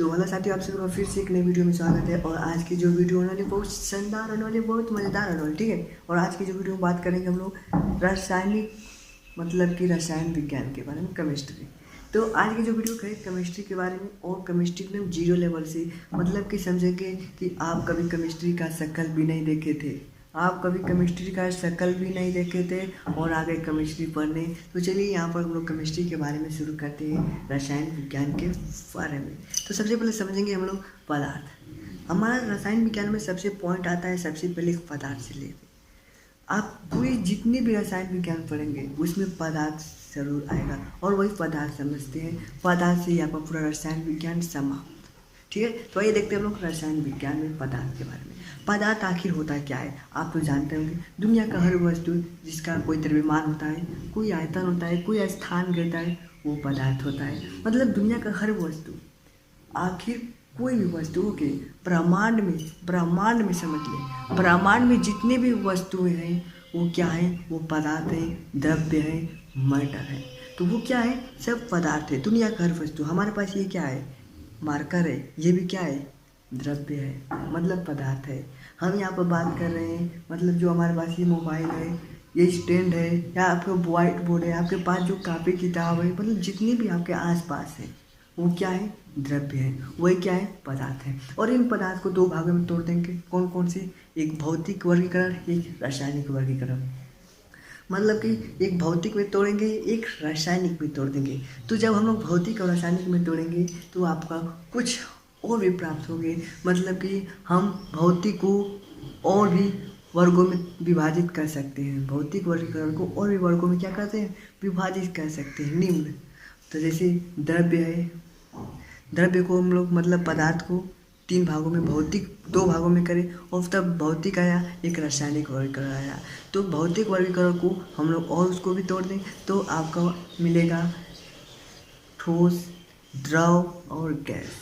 तो हेलो साथियों, आप सभी का फिर से एक नई वीडियो में स्वागत है। और आज की जो वीडियो होने वाली बहुत शानदार होने वाली, बहुत मज़ेदार होने वाली, ठीक है। और आज की जो वीडियो में बात करेंगे हम लोग रासायनिक मतलब कि रसायन विज्ञान के बारे में, केमिस्ट्री। तो आज की जो वीडियो है केमिस्ट्री के बारे में, और केमिस्ट्री में जीरो लेवल से मतलब कि समझेंगे कि आप कभी केमिस्ट्री का शक्ल भी नहीं देखे थे, आप कभी केमिस्ट्री का शक्ल भी नहीं देखे थे और आगे केमिस्ट्री पढ़ने। तो चलिए यहाँ पर हम लोग केमिस्ट्री के बारे में शुरू करते हैं, रसायन विज्ञान के बारे में। तो सबसे पहले समझेंगे हम लोग पदार्थ। हमारा रसायन विज्ञान में सबसे पॉइंट आता है सबसे पहले पदार्थ से लेकर। आप पूरी जितनी भी रसायन विज्ञान पढ़ेंगे उसमें पदार्थ जरूर आएगा, और वही पदार्थ समझते हैं। पदार्थ से ही आपका पूरा रसायन विज्ञान समाप्त, ठीक है। तो आइए देखते हैं हम लोग रसायन विज्ञान में पदार्थ के बारे में। पदार्थ आखिर होता क्या है, आप तो जानते होंगे। दुनिया का हर वस्तु जिसका कोई द्रव्यमान होता है, कोई आयतन होता है, कोई स्थान गिरता है, वो पदार्थ होता है। मतलब दुनिया का हर वस्तु, आखिर कोई भी वस्तुओं के ब्रह्मांड में समझ लें, ब्रह्मांड में जितने भी वस्तुएं हैं वो क्या है, वो पदार्थ है, द्रव्य है, मैटर है। तो वो क्या है, सब पदार्थ है। दुनिया का हर वस्तु, हमारे पास ये क्या है, मार्कर है, ये भी क्या है, द्रव्य है, मतलब पदार्थ है। हम यहाँ पर बात कर रहे हैं, मतलब जो हमारे पास ये मोबाइल है, ये स्टैंड है, या आपका व्हाइट बोर्ड है, आपके पास जो कापी किताब है, मतलब जितनी भी आपके आसपास है वो क्या है, द्रव्य है, वही क्या है, पदार्थ है। और इन पदार्थ को दो भागों में तोड़ देंगे, कौन कौन से, एक भौतिक वर्गीकरण, एक रासायनिक वर्गीकरण। मतलब कि एक भौतिक में तोड़ेंगे, एक रासायनिक में तोड़ देंगे। तो जब हम लोग भौतिक और रासायनिक में तोड़ेंगे तो आपका कुछ और भी प्राप्त होंगे। मतलब कि हम भौतिक को और भी वर्गों में विभाजित कर सकते हैं, भौतिक वर्गीकरण को और भी वर्गों में क्या करते हैं, विभाजित कर सकते हैं। निम्न, तो जैसे द्रव्य है, द्रव्य को हम लोग मतलब पदार्थ को तीन भागों में, भौतिक दो भागों में करें, और तब भौतिक आया, एक रासायनिक वर्गीकरण आया। तो भौतिक वर्गीकरण को हम लोग और उसको भी तोड़ दें तो आपका मिलेगा ठोस, द्रव और गैस।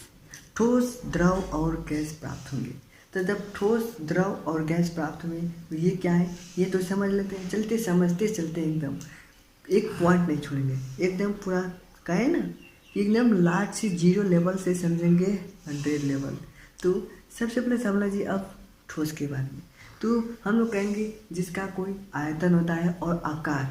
ठोस, द्रव और गैस प्राप्त होंगे। तो जब ठोस, द्रव और गैस प्राप्त हुए तो ये क्या है, ये तो समझ लेते हैं, चलते समझते चलते एकदम एक पॉइंट नहीं छोड़ेंगे, एकदम पूरा कहे ना, एकदम लास्ट से जीरो लेवल से समझेंगे 100 लेवल। तो सबसे पहले समझ लीजिए अब ठोस के बारे में। तो हम लोग कहेंगे जिसका कोई आयतन होता है और आकार,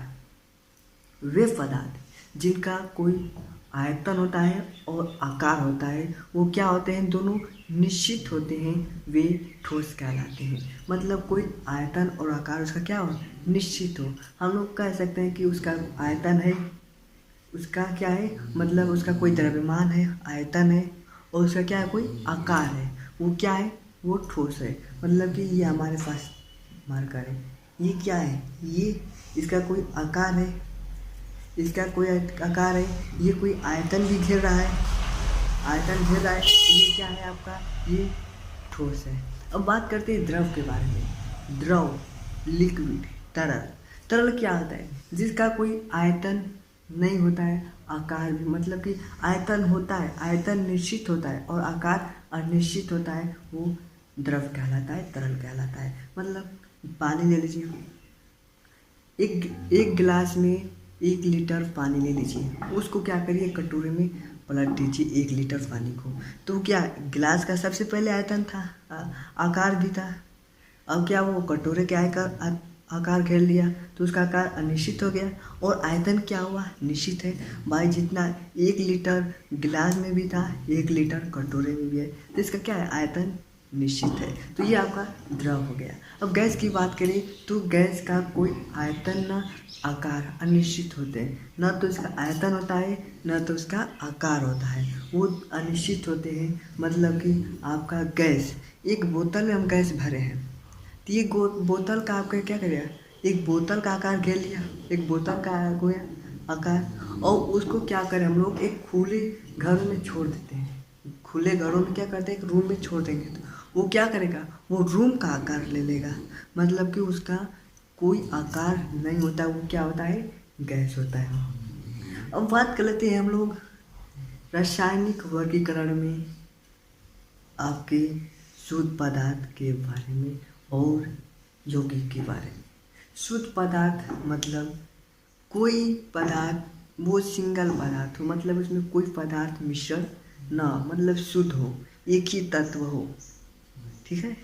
वे पदार्थ जिनका कोई आयतन होता है और आकार होता है वो क्या होते हैं, दोनों निश्चित होते हैं, वे ठोस कहलाते हैं। मतलब कोई आयतन और आकार उसका क्या हो, निश्चित हो। हम लोग कह सकते हैं कि उसका आयतन है, उसका क्या है, मतलब उसका कोई द्रव्यमान है, आयतन है, और उसका क्या है, कोई आकार है, वो क्या है, वो ठोस है। मतलब कि ये हमारे पास मार्कर है, ये क्या है, ये इसका कोई आकार है, इसका कोई आकार है, ये कोई आयतन भी घेर रहा है, आयतन घेर रहा है, ये क्या है आपका, ये ठोस है। अब बात करते हैं द्रव के बारे में। द्रव, लिक्विड, तरल। तरल क्या होता है, जिसका कोई आयतन नहीं होता है, आकार भी, मतलब कि आयतन होता है, आयतन निश्चित होता है और आकार अनिश्चित होता है, वो द्रव कहलाता है, तरल कहलाता है। मतलब पानी ले लीजिए, एक गिलास में 1 लीटर पानी ले लीजिए, उसको क्या करिए, कटोरे में पलट दीजिए 1 लीटर पानी को। तो क्या गिलास का सबसे पहले आयतन था, आकार भी था। अब क्या वो कटोरे के आकार घेर लिया तो उसका आकार अनिश्चित हो गया, और आयतन क्या हुआ, निश्चित है। भाई जितना 1 लीटर गिलास में भी था, 1 लीटर कटोरे में भी है, तो इसका क्या है, आयतन निश्चित है। तो ये आपका द्रव हो गया। अब गैस की बात करें तो गैस का कोई आयतन न आकार अनिश्चित होते हैं, न तो इसका आयतन होता है न तो इसका आकार होता है, वो अनिश्चित होते हैं। मतलब कि आपका गैस, एक बोतल में हम गैस भरे हैं, तो ये बोतल का आपका क्या करेगा, एक बोतल का आकार घेर लिया, एक बोतल का हो गया आकार, और उसको क्या करें हम लोग, एक खुले घर में छोड़ देते हैं। खुले घरों में क्या करते हैं, एक रूम में छोड़ देंगे तो वो क्या करेगा, वो रूम का आकार ले लेगा। मतलब कि उसका कोई आकार नहीं होता, वो क्या होता है, गैस होता है। अब बात कर लेते हैं हम लोग रासायनिक वर्गीकरण में आपके शुद्ध पदार्थ के बारे में और यौगिक के बारे में। शुद्ध पदार्थ मतलब कोई पदार्थ वो सिंगल पदार्थ हो, मतलब उसमें कोई पदार्थ मिश्रण ना मतलब शुद्ध हो, एक ही तत्व हो। ठीक है,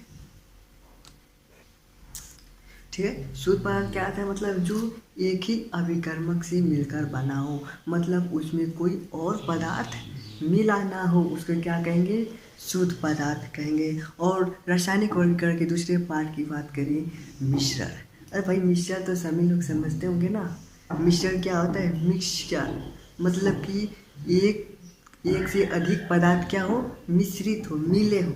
ठीक है। शुद्ध पदार्थ क्या आता है, मतलब जो एक ही अभिकर्मक से मिलकर बना हो, मतलब उसमें कोई और पदार्थ मिला ना हो, उसको क्या कहेंगे, शुद्ध पदार्थ कहेंगे। और रासायनिक वर्गीकरण के दूसरे पार्ट की बात करिए, मिश्रण। अरे भाई मिश्रण तो सभी लोग समझते होंगे ना। मिश्रण क्या होता है, मिक्सचर, मतलब कि एक से अधिक पदार्थ क्या हो, मिश्रित हो, मिले हो।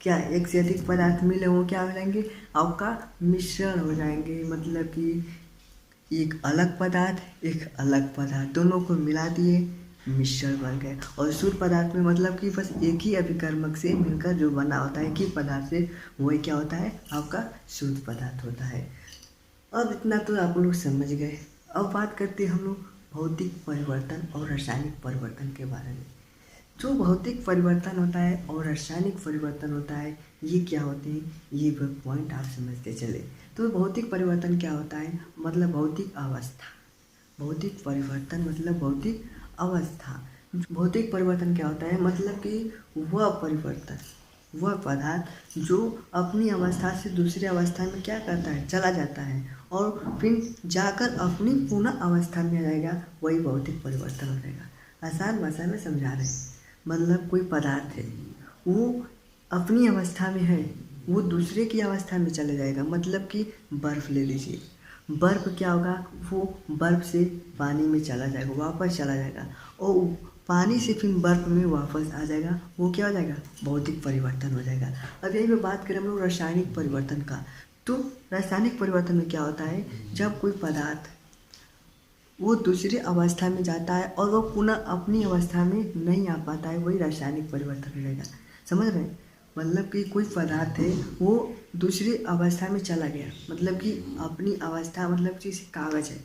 क्या एक से अधिक पदार्थ मिले हो क्या हो जाएंगे, आपका मिश्रण हो जाएंगे। मतलब कि एक अलग पदार्थ एक अलग पदार्थ दोनों को मिला दिए, मिश्रण बन गए। और शुद्ध पदार्थ में मतलब कि बस एक ही अभिकर्मक से मिलकर जो बना होता है, एक ही पदार्थ से, वही क्या होता है, आपका शुद्ध पदार्थ होता है। अब इतना तो आप लोग समझ गए। अब बात करते हैं हम लोग भौतिक परिवर्तन और रासायनिक परिवर्तन के बारे में। जो भौतिक परिवर्तन होता है और रासायनिक परिवर्तन होता है, ये क्या होते हैं, ये पॉइंट आप समझते चले। तो भौतिक परिवर्तन क्या होता है, मतलब भौतिक अवस्था। भौतिक परिवर्तन मतलब भौतिक अवस्था। भौतिक परिवर्तन क्या होता है, मतलब कि वह परिवर्तन, वह पदार्थ जो अपनी अवस्था से दूसरी अवस्था में क्या करता है, चला जाता है और फिर जाकर अपनी पुनः अवस्था में आ जाएगा, वही भौतिक परिवर्तन हो जाएगा। आसान भाषा में समझा रहे हैं, मतलब कोई पदार्थ है, वो अपनी अवस्था में है, वो दूसरे की अवस्था में चले जाएगा। मतलब कि बर्फ़ ले लीजिए, बर्फ़ क्या होगा, वो बर्फ़ से पानी में चला जाएगा, वापस चला जाएगा, और पानी से फिर बर्फ़ में वापस आ जाएगा, वो क्या हो जाएगा, भौतिक परिवर्तन हो जाएगा। अब यही पे बात करें हम लोग रासायनिक परिवर्तन का। तो रासायनिक परिवर्तन में क्या होता है, जब कोई पदार्थ वो दूसरी अवस्था में जाता है और वो पुनः अपनी अवस्था में नहीं आ पाता है, वही रासायनिक परिवर्तन रहेगा। समझ रहे हैं, मतलब कि कोई पदार्थ है वो दूसरी अवस्था में चला गया, मतलब कि अपनी अवस्था, मतलब जैसे कागज़ है,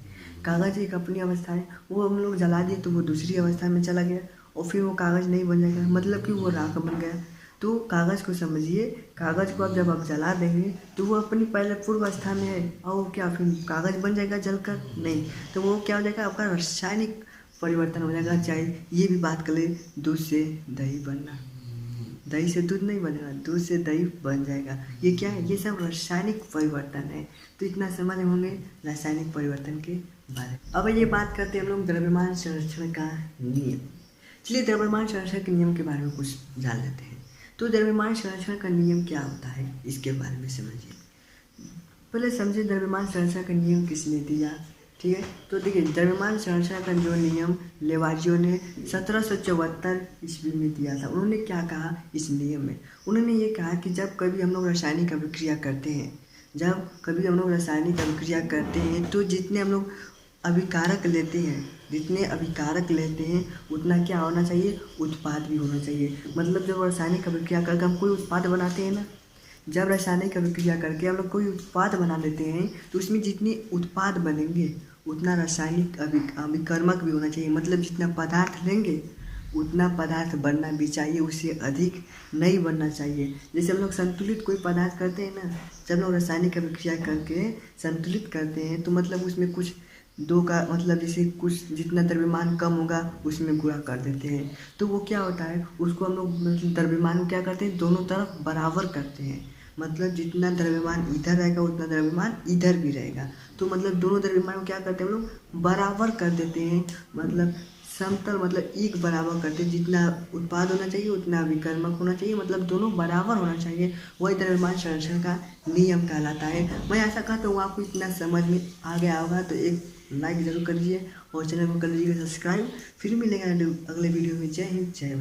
कागज़ एक अपनी अवस्था है, वो हम लोग जला दिए तो वो दूसरी अवस्था में चला गया और फिर वो कागज़ नहीं बन जाएगा, मतलब कि वो राख बन गया। तो कागज़ को समझिए, कागज़ को अब जब आप जला देंगे तो वो अपनी पहले पूर्व अवस्था में है, और वो क्या फिर कागज़ बन जाएगा जलकर, नहीं, तो वो क्या हो जाएगा, आपका रासायनिक परिवर्तन हो जाएगा। चाहे ये भी बात कर ले, दूध से दही बनना, दही से दूध नहीं बनेगा, दूध से दही बन जाएगा, ये क्या है, ये सब रासायनिक परिवर्तन है। तो इतना समझ होंगे रासायनिक परिवर्तन के बारे में। अब ये बात करते हैं हम लोग द्रव्यमान संरक्षण का नियम। चलिए द्रव्यमान संरक्षण के नियम के बारे में कुछ जान लेते हैं। तो द्रव्यमान संरक्षण का नियम क्या होता है, इसके बारे में समझिए। पहले समझिए द्रव्यमान संरक्षण का नियम किसने दिया, ठीक है। तो देखिए द्रव्यमान संरक्षण का जो नियम लेवाजियो ने 1774 ईस्वी में दिया था। उन्होंने क्या कहा इस नियम में, उन्होंने ये कहा कि जब कभी हम लोग रासायनिक अभिक्रिया करते हैं, जब कभी हम लोग रासायनिक अभिक्रिया करते हैं, तो जितने हम लोग अभिकारक लेते हैं, जितने अभिकारक लेते हैं उतना क्या होना चाहिए, उत्पाद भी होना चाहिए। मतलब जब रासायनिक अभिक्रिया करके हम कोई उत्पाद बनाते हैं ना, जब रासायनिक अभिक्रिया करके हम लोग कोई उत्पाद बना लेते हैं, तो उसमें जितने उत्पाद बनेंगे उतना रासायनिक अभिकर्मक भी होना चाहिए। मतलब जितना पदार्थ लेंगे उतना पदार्थ बनना भी चाहिए, उससे अधिक नहीं बनना चाहिए। जैसे हम लोग संतुलित कोई पदार्थ करते हैं ना, जब लोग रासायनिक अभिक्रिया करके संतुलित करते हैं, तो मतलब उसमें कुछ दो का मतलब जैसे कुछ जितना द्रव्यमान कम होगा उसमें गुणा कर देते हैं, तो वो क्या होता है, उसको हम लोग मतलब द्रव्यमान क्या करते हैं, दोनों तरफ बराबर करते हैं। मतलब जितना द्रव्यमान इधर रहेगा उतना द्रव्यमान इधर भी रहेगा, तो मतलब दोनों द्रव्यमान को क्या करते हैं हम लोग, बराबर कर देते हैं। मतलब समतल, मतलब एक बराबर करते हैं, जितना उत्पाद होना चाहिए उतना विकर्मक होना चाहिए, मतलब दोनों बराबर होना चाहिए, वही द्रव्यमान संरक्षण का नियम कहलाता है। मैं ऐसा कहता हूँ आपको इतना समझ में आ गया होगा, तो एक लाइक ज़रूर कर लीजिए और चैनल को कर लीजिए सब्सक्राइब। फिर मिलेंगे अगले वीडियो में। जय हिंद, जय भारत।